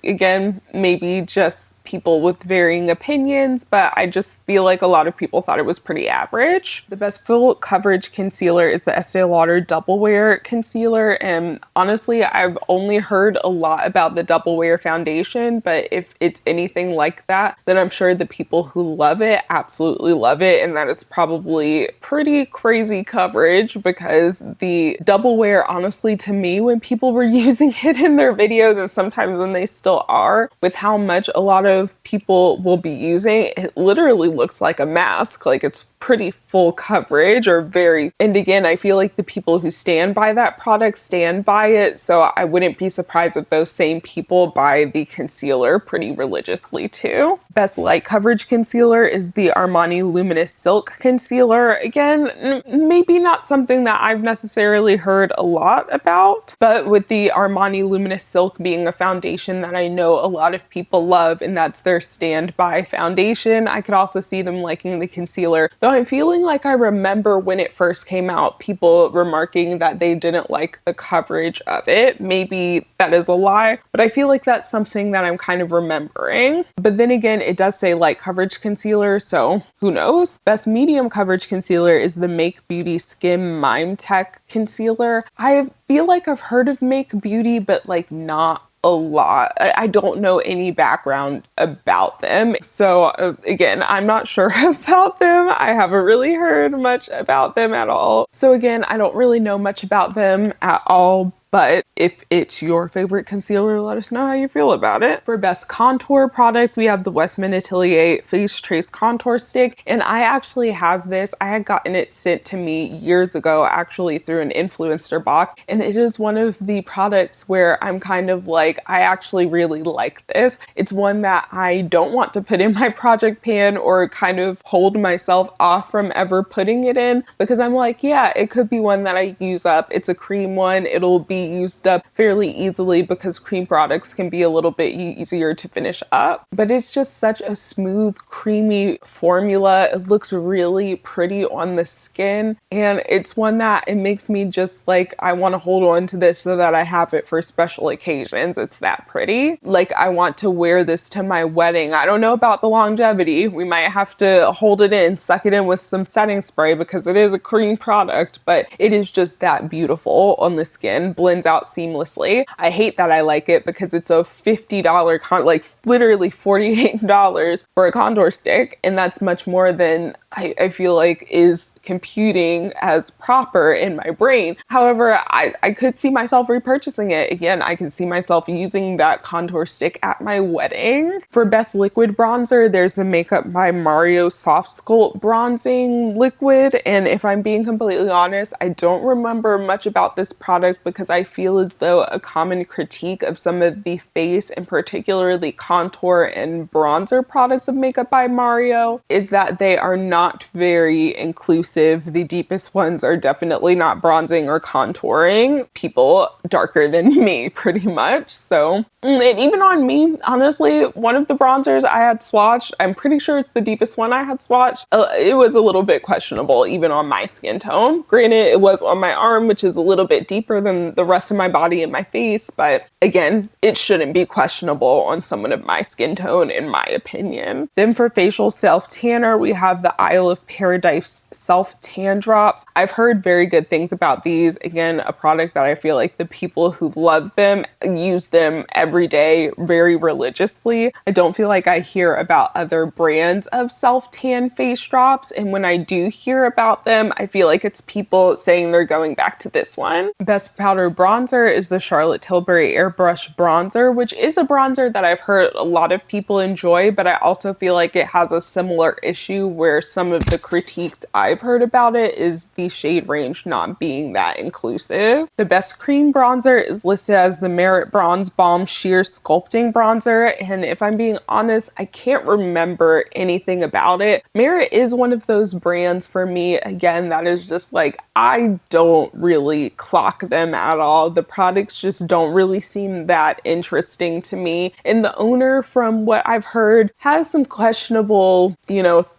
again, maybe just people with varying opinions, but I just feel like a lot of people thought it was pretty average. The best full coverage concealer is the Estee Lauder Double Wear Concealer. And honestly, I've only heard a lot about the Double Wear foundation, but if it's anything like that, then I'm sure the people who love it absolutely love it, and that it's probably pretty crazy coverage, because the Double Wear, honestly, to me, when people were using it in their videos, and sometimes when they still are, with how much a lot of people will be using, it literally looks like a mask. Like, it's pretty full coverage, or very, and again, I feel like the people who stand by that product stand by it, so I wouldn't be surprised if those same people buy the concealer pretty religiously too. Best light coverage concealer is the Armani Luminous Silk Concealer. Again, maybe not something that I've necessarily heard a lot about, but with the Armani Luminous Silk being a foundation that I know a lot of people love, and that's their standby foundation, I could also see them liking the concealer. Though I'm feeling like I remember when it first came out, people remarking that they didn't like the coverage of it. Maybe that is a lie, but I feel like that's something that I'm kind of remembering. But then again, it does say light coverage concealer, so who knows? Best medium coverage concealer is the Make Beauty Skin Mime Tech Concealer. I feel like I've heard of Make Beauty, but like not a lot. I don't know any background about them. So again, I'm not sure about them. I haven't really heard much about them at all. So again, I don't really know much about them at all. But if it's your favorite concealer, let us know how you feel about it. For best contour product, we have the Westman Atelier Face Trace Contour Stick. And I actually have this. I had gotten it sent to me years ago, actually through an influencer box. And it is one of the products where I'm kind of like, I actually really like this. It's one that I don't want to put in my project pan, or kind of hold myself off from ever putting it in, because I'm like, yeah, it could be one that I use up. It's a cream one. It'll be used up fairly easily, because cream products can be a little bit easier to finish up. But it's just such a smooth, creamy formula. It looks really pretty on the skin, and it's one that it makes me just like, I want to hold on to this so that I have it for special occasions. It's that pretty. Like, I want to wear this to my wedding. I don't know about the longevity. We might have to hold it in, suck it in with some setting spray, because it is a cream product, but it is just that beautiful on the skin. Blends out seamlessly. I hate that I like it, because it's a $50 like literally $48 for a contour stick, and that's much more than I feel like is computing as proper in my brain. However, I could see myself repurchasing it. Again, I can see myself using that contour stick at my wedding. For best liquid bronzer, there's the Makeup by Mario Soft Sculpt Bronzing Liquid, and if I'm being completely honest, I don't remember much about this product, because I feel as though a common critique of some of the face, and particularly contour and bronzer products of Makeup by Mario, is that they are not very inclusive. The deepest ones are definitely not bronzing or contouring people darker than me, pretty much. So, and even on me, honestly, one of the bronzers I had swatched, I'm pretty sure it's the deepest one I had swatched, it was a little bit questionable even on my skin tone. Granted, it was on my arm, which is a little bit deeper than the rest of my body and my face, but again, it shouldn't be questionable on someone of my skin tone, in my opinion. Then for facial self tanner, we have the Isle of Paradise Self Tan Drops. I've heard very good things about these. Again, a product that I feel like the people who love them use them every day very religiously. I don't feel like I hear about other brands of self tan face drops, and when I do hear about them, I feel like it's people saying they're going back to this one. Best powder bronzer is the Charlotte Tilbury Airbrush Bronzer, which is a bronzer that I've heard a lot of people enjoy, but I also feel like it has a similar issue where some of the critiques I've heard about it is the shade range not being that inclusive. The best cream bronzer is listed as the Merit Bronze Balm Sheer Sculpting Bronzer, and if I'm being honest, I can't remember anything about it. Merit is one of those brands for me, again, that is just like, I don't really clock them at all. The products just don't really seem that interesting to me. And the owner, from what I've heard, has some questionable,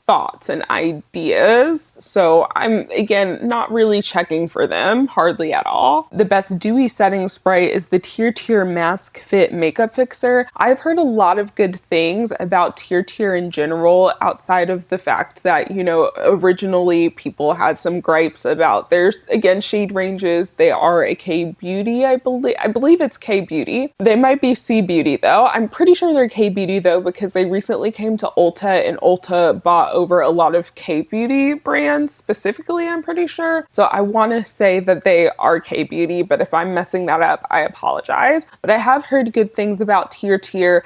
thoughts and ideas. So I'm, again, not really checking for them, hardly at all. The best dewy setting spray is the Tier Mask Fit Makeup Fixer. I've heard a lot of good things about Tier in general, outside of the fact that, originally people had some gripes about there's, again, shade ranges. They are a K Beauty, I believe it's K Beauty. They might be C Beauty though. I'm pretty sure they're K Beauty though, because they recently came to Ulta and Ulta bought over a lot of K Beauty brands specifically, I'm pretty sure. So I want to say that they are K Beauty, but if I'm messing that up, I apologize. But I have heard good things about Tier.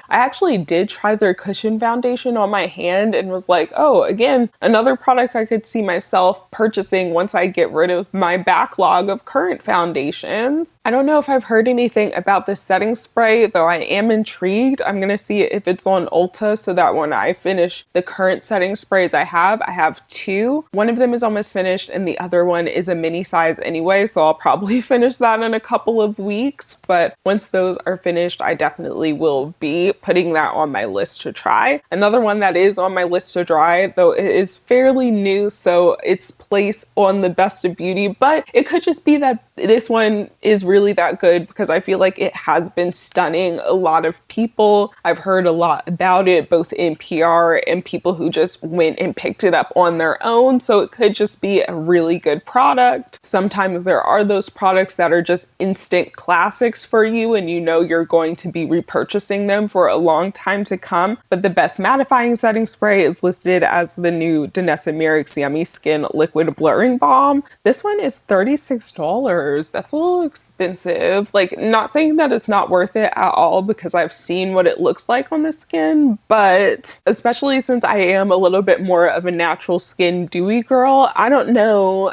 I actually did try their cushion foundation on my hand and was like, oh, again, another product I could see myself purchasing once I get rid of my backlog of current foundations. I don't know if I've heard anything about the setting spray, though I am intrigued. I'm gonna see if it's on Ulta so that when I finish the current setting sprays I have two. One of them is almost finished and the other one is a mini size anyway, so I'll probably finish that in a couple of weeks. But once those are finished, I definitely will be putting that on my list to try. Another one that is on my list to try, though it is fairly new, so its place on the Best of Beauty, but it could just be that this one is really that good because I feel like it has been stunning a lot of people. I've heard a lot about it, both in PR and people who just went and picked it up on their own. So it could just be a really good product. Sometimes there are those products that are just instant classics for you and you're going to be repurchasing them for a long time to come. But the best mattifying setting spray is listed as the new Danessa Myricks Yummy Skin Liquid Blurring Balm. This one is $36. That's a little expensive. Like, not saying that it's not worth it at all because I've seen what it looks like on the skin, but especially since I am a little bit more of a natural skin dewy girl, I don't know.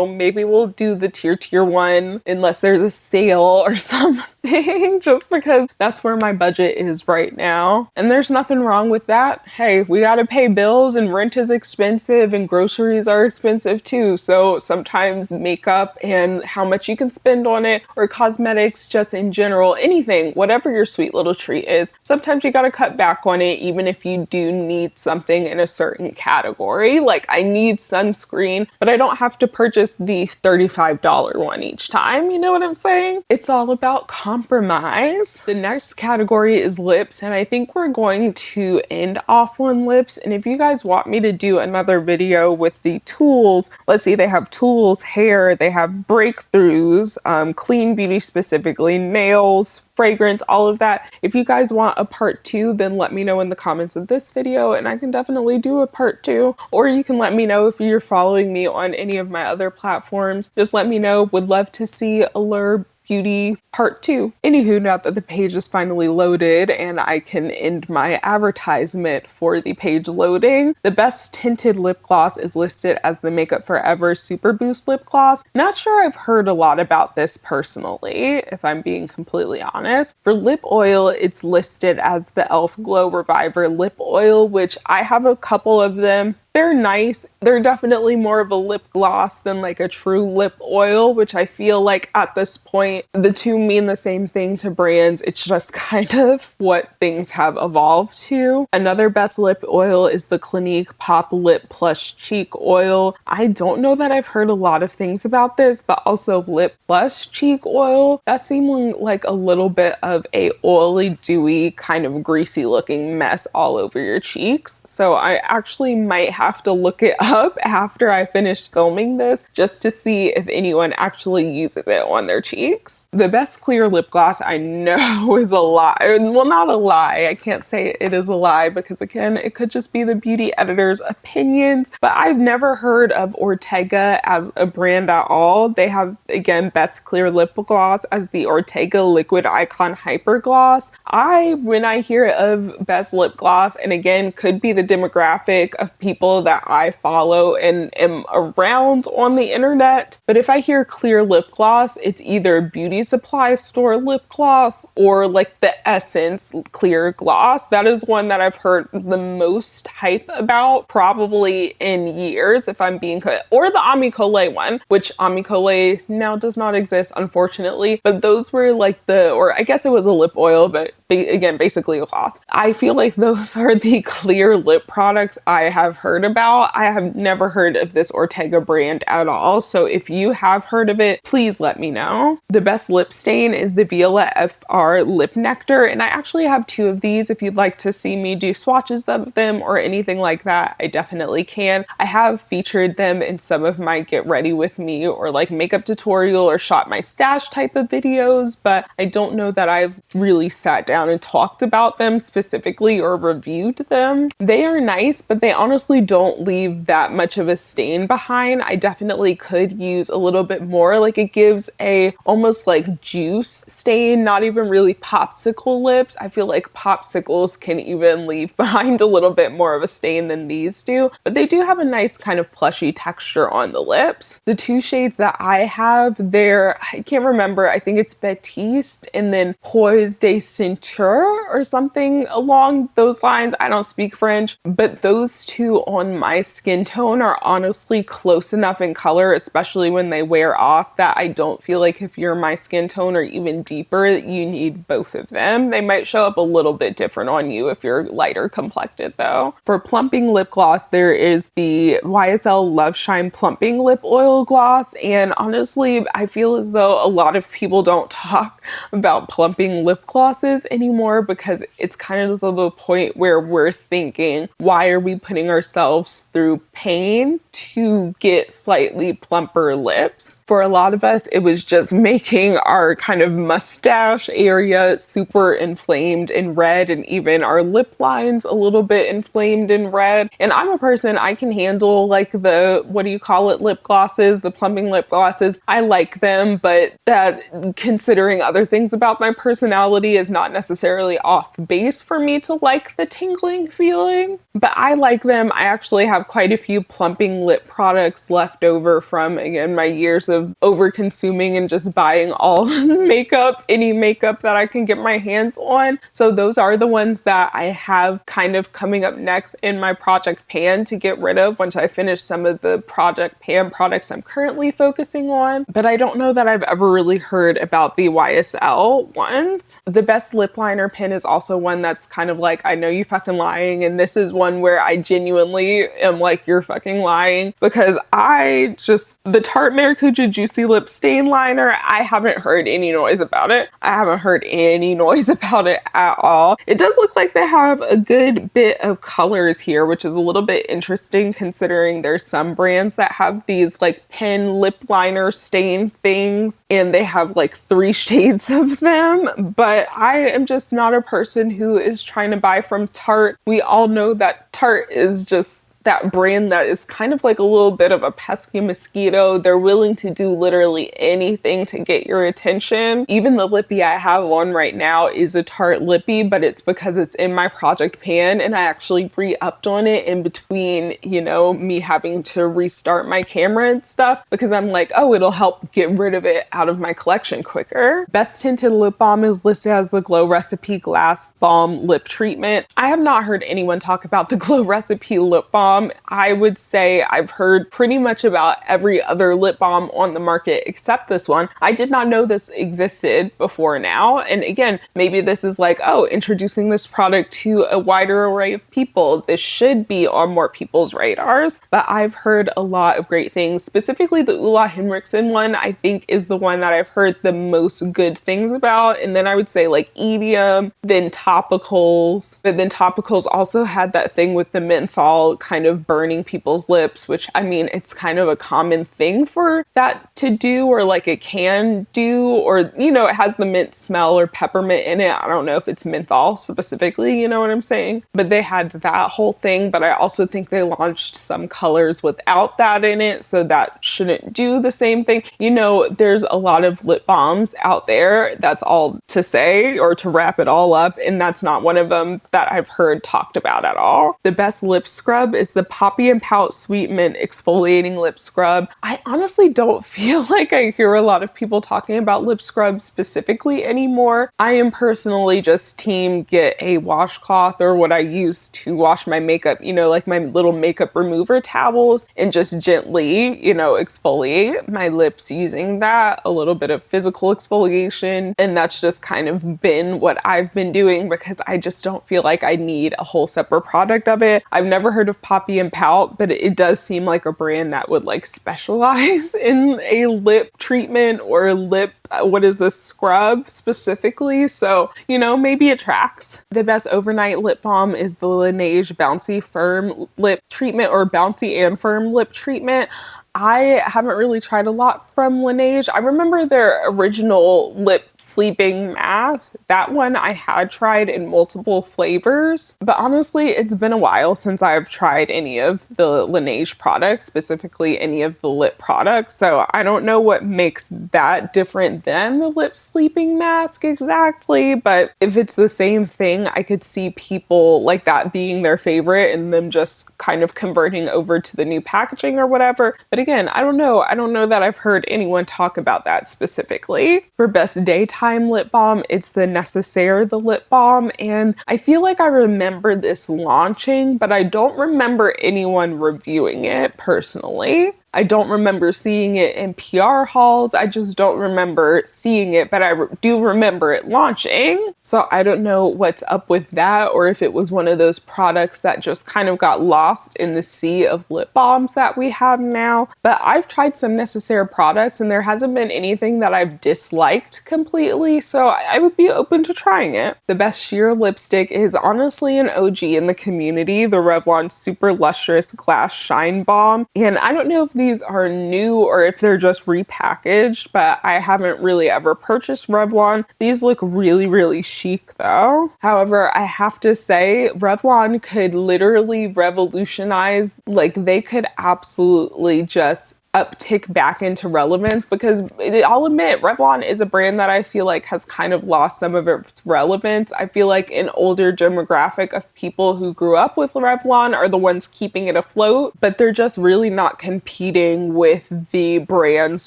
Maybe we'll do the Tier one unless there's a sale or something, just because that's where my budget is right now. And there's nothing wrong with that. Hey, we gotta pay bills and rent is expensive and groceries are expensive too. So sometimes makeup and how much you can spend on it, or cosmetics just in general, anything, whatever your sweet little treat is, sometimes you gotta cut back on it even if you do need something in a certain category. Like, I need sunscreen, but I don't have to purchase the $35 one each time. You know what I'm saying? It's all about compromise. The next category is lips, and I think we're going to end off on lips. And if you guys want me to do another video with the tools, let's see, they have tools, hair, they have breakthroughs, clean beauty specifically, nails, fragrance, all of that. If you guys want a part 2, then let me know in the comments of this video and I can definitely do a part 2. Or you can let me know if you're following me on any of my other platforms. Just let me know. Would love to see Allure Beauty part 2. Anywho, now that the page is finally loaded and I can end my advertisement for the page loading, the best tinted lip gloss is listed as the Makeup Forever Super Boost Lip Gloss. Not sure I've heard a lot about this personally, if I'm being completely honest. For lip oil, it's listed as the e.l.f. Glow Reviver Lip Oil, which I have a couple of them. They're nice. They're definitely more of a lip gloss than like a true lip oil, which I feel like at this point, the two mean the same thing to brands. It's just kind of what things have evolved to. Another best lip oil is the Clinique Pop Lip Plush Cheek Oil. I don't know that I've heard a lot of things about this, but also lip plush cheek oil. That seemed like a little bit of a oily, dewy, kind of greasy looking mess all over your cheeks. So I actually might have to look it up after I finish filming this just to see if anyone actually uses it on their cheeks. The best clear lip gloss I know is a lie. Well, not a lie. I can't say it is a lie because again, it could just be the beauty editor's opinions, but I've never heard of Ortega as a brand at all. They have, again, best clear lip gloss as the Ortega Liquid Icon Hyper Gloss. When I hear of best lip gloss, and again, could be the demographic of people that I follow and am around on the internet, but if I hear clear lip gloss, it's either beauty supply store lip gloss or like the Essence clear gloss. That is the one that I've heard the most hype about probably in years, if I'm being correct, or the Amicole one, which Amicole now does not exist, unfortunately, but those were like or I guess it was a lip oil, but again, basically a gloss. I feel like those are the clear lip products I have heard about. I have never heard of this Ortega brand at all, so if you have heard of it, please let me know. The best lip stain is the Viola FR Lip Nectar, and I actually have two of these. If you'd like to see me do swatches of them or anything like that, I definitely can. I have featured them in some of my get ready with me or like makeup tutorial or shot my stash type of videos, but I don't know that I've really sat down and talked about them specifically or reviewed them. They are nice, but they honestly don't leave that much of a stain behind. I definitely could use a little bit more. Like it gives a almost like juice stain, not even really popsicle lips. I feel like popsicles can even leave behind a little bit more of a stain than these do, but they do have a nice kind of plushy texture on the lips. The two shades that I have, I can't remember, I think it's Batiste and then Poise de Ceinture or something along those lines. I don't speak French, but those two on my skin tone are honestly close enough in color, especially when they wear off, that I don't feel like if you're my skin tone or even deeper, you need both of them. They might show up a little bit different on you if you're lighter complected though. For plumping lip gloss, there is the YSL Love Shine Plumping Lip Oil Gloss, and honestly, I feel as though a lot of people don't talk about plumping lip glosses anymore because it's kind of the point where we're thinking, why are we putting ourselves through pain to get slightly plumper lips? For a lot of us, it was just making our kind of mustache area super inflamed and red, and even our lip lines a little bit inflamed and red. And I'm a person, I can handle like the, what do you call it, lip glosses, the plumping lip glosses. I like them, but that, considering other things about my personality, is not necessarily off base for me to like the tingling feeling. But I like them. I actually have quite a few plumping lip products left over from, again, my years of over consuming and just buying all makeup, any makeup that I can get my hands on. So those are the ones that I have kind of coming up next in my Project Pan to get rid of once I finish some of the Project Pan products I'm currently focusing on. But I don't know that I've ever really heard about the YSL ones. The best lip liner pen is also one that's kind of like, I know you fucking lying, and this is one where I genuinely am like, you're fucking lying, because the Tarte Maracuja Juicy Lip Stain Liner, I haven't heard any noise about it. I haven't heard any noise about it at all. It does look like they have a good bit of colors here, which is a little bit interesting considering there's some brands that have these like pen lip liner stain things and they have like 3 shades of them. But I am just not a person who is trying to buy from Tarte. We all know that Tarte is just that brand that is kind of like a little bit of a pesky mosquito. They're willing to do literally anything to get your attention. Even the lippy I have on right now is a Tarte lippy, but it's because it's in my Project Pan and I actually re-upped on it in between, you know, me having to restart my camera and stuff, because I'm like, oh, it'll help get rid of it out of my collection quicker. Best tinted lip balm is listed as the Glow Recipe Glass Balm Lip Treatment. I have not heard anyone talk about the Glow Recipe lip balm. I would say I've heard pretty much about every other lip balm on the market except this one. I did not know this existed before now. And again, maybe this is like, oh, introducing this product to a wider array of people. This should be on more people's radars. But I've heard a lot of great things. Specifically, the Ulla Henriksen one, I think, is the one that I've heard the most good things about. And then I would say like Edium, then topicals. But then topicals also had that thing with with the menthol kind of burning people's lips, which I mean, it's kind of a common thing for that to do, or like it can do, or, you know, it has the mint smell or peppermint in it. I don't know if it's menthol specifically, you know what I'm saying? But they had that whole thing. But I also think they launched some colors without that in it, so that shouldn't do the same thing. You know, there's a lot of lip balms out there. That's all to say, or to wrap it all up, and that's not one of them that I've heard talked about at all. The best lip scrub is the Poppy and Pout Sweet Mint Exfoliating Lip Scrub. I honestly don't feel like I hear a lot of people talking about lip scrubs specifically anymore. I am personally just team get a washcloth, or what I use to wash my makeup, you know, like my little makeup remover towels, and just gently, you know, exfoliate my lips using that. A little bit of physical exfoliation, and that's just kind of been what I've been doing, because I just don't feel like I need a whole separate product of it. I've never heard of Poppy and Pout, but it does seem like a brand that would like specialize in a lip treatment or lip, what is this, scrub specifically. So, you know, maybe it tracks. The best overnight lip balm is the Laneige Bouncy Firm Lip Treatment, or Bouncy and Firm Lip Treatment. I haven't really tried a lot from Laneige. I remember their original lip sleeping mask. That one I had tried in multiple flavors, but honestly, it's been a while since I've tried any of the Laneige products, specifically any of the lip products. So I don't know what makes that different than the lip sleeping mask exactly, but if it's the same thing, I could see people like that being their favorite and them just kind of converting over to the new packaging or whatever. But again, I don't know. I don't know that I've heard anyone talk about that specifically. For best daytime lip balm, it's the Necessaire the lip balm, and I feel like I remember this launching, but I don't remember anyone reviewing it personally. I don't remember seeing it in PR hauls. I just don't remember seeing it, but I do remember it launching. So I don't know what's up with that, or if it was one of those products that just kind of got lost in the sea of lip balms that we have now. But I've tried some Necessaire products, and there hasn't been anything that I've disliked completely, so I would be open to trying it. The best sheer lipstick is honestly an OG in the community, the Revlon Super Lustrous Glass Shine Balm. And I don't know if these are new or if they're just repackaged, but I haven't really ever purchased Revlon. These look really, really chic though. However, I have to say, Revlon could literally revolutionize, like they could absolutely just uptick back into relevance, because I'll admit Revlon is a brand that I feel like has kind of lost some of its relevance. I feel like an older demographic of people who grew up with Revlon are the ones keeping it afloat, but they're just really not competing with the brands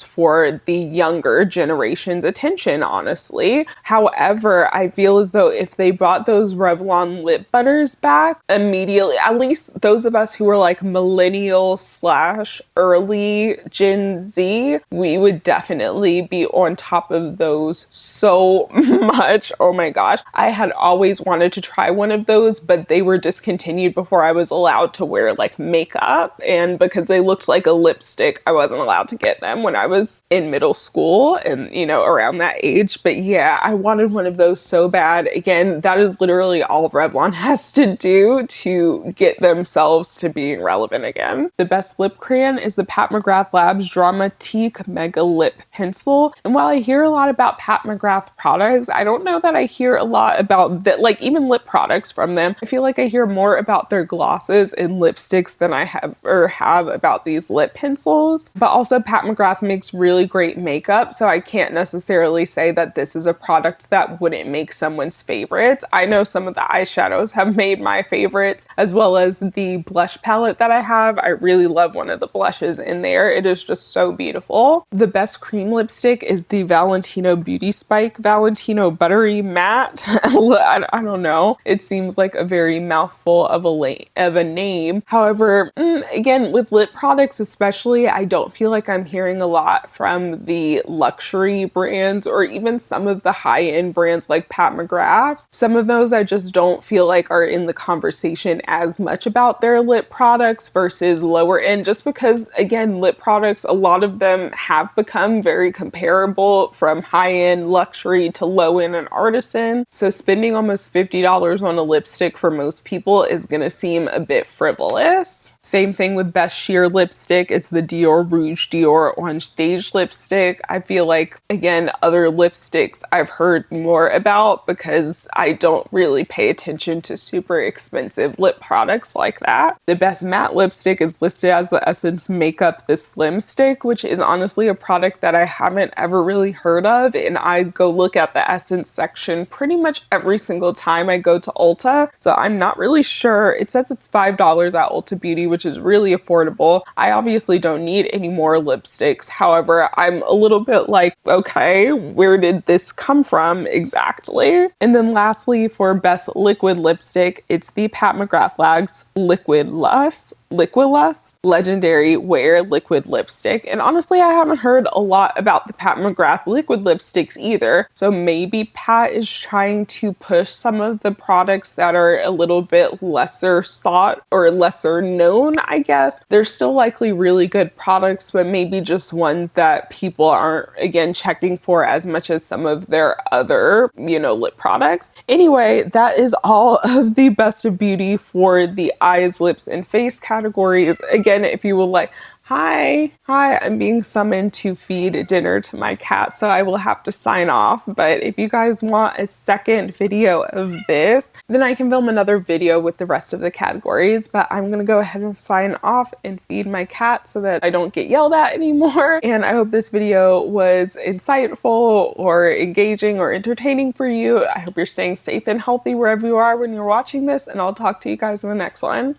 for the younger generation's attention, honestly. However, I feel as though if they brought those Revlon lip butters back immediately, at least those of us who are like millennial slash early Gen Z, we would definitely be on top of those so much. Oh my gosh. I had always wanted to try one of those, but they were discontinued before I was allowed to wear like makeup. And because they looked like a lipstick, I wasn't allowed to get them when I was in middle school and, you know, around that age. But yeah, I wanted one of those so bad. Again, that is literally all Revlon has to do to get themselves to being relevant again. The best lip crayon is the Pat McGrath Labs Dramatique Mega Lip Pencil. And while I hear a lot about Pat McGrath products, I don't know that I hear a lot about that, like even lip products from them. I feel like I hear more about their glosses and lipsticks than I have about these lip pencils. But also Pat McGrath makes really great makeup, so I can't necessarily say that this is a product that wouldn't make someone's favorites. I know some of the eyeshadows have made my favorites, as well as the blush palette that I have. I really love one of the blushes in there. It is just so beautiful. The best cream lipstick is the Valentino Beauty Spike Valentino Buttery Matte. I don't know. It seems like a very mouthful of a name. However, again, with lip products especially, I don't feel like I'm hearing a lot from the luxury brands or even some of the high-end brands like Pat McGrath. Some of those I just don't feel like are in the conversation as much about their lip products versus lower end, just because, again, lip products, a lot of them have become very comparable from high-end luxury to low-end and artisan. So spending almost $50 on a lipstick for most people is going to seem a bit frivolous. Same thing with best sheer lipstick. It's the Dior Rouge Dior On Stage lipstick. I feel like, again, other lipsticks I've heard more about because I don't really pay attention to super expensive lip products like that. The best matte lipstick is listed as the Essence Makeup The Slim Stick, which is honestly a product that I haven't ever really heard of, and I go look at the Essence section pretty much every single time I go to Ulta, so I'm not really sure. It says it's $5 at Ulta Beauty, which is really affordable. I obviously don't need any more lipsticks. However, I'm a little bit like, okay, where did this come from exactly? And then lastly, for best liquid lipstick, it's the Pat McGrath Labs Liquid Lust Legendary Wear Liquid Lipstick. And honestly, I haven't heard a lot about the Pat McGrath liquid lipsticks either. So maybe Pat is trying to push some of the products that are a little bit lesser sought or lesser known, I guess. They're still likely really good products, but maybe just ones that people aren't, again, checking for as much as some of their other, lip products. Anyway, that is all of the Best of Beauty for the eyes, lips, and face categories. Again, if you would like, Hi, I'm being summoned to feed dinner to my cat, so I will have to sign off. But if you guys want a second video of this, then I can film another video with the rest of the categories. But I'm gonna go ahead and sign off and feed my cat so that I don't get yelled at anymore. And I hope this video was insightful or engaging or entertaining for you. I hope you're staying safe and healthy wherever you are when you're watching this, and I'll talk to you guys in the next one.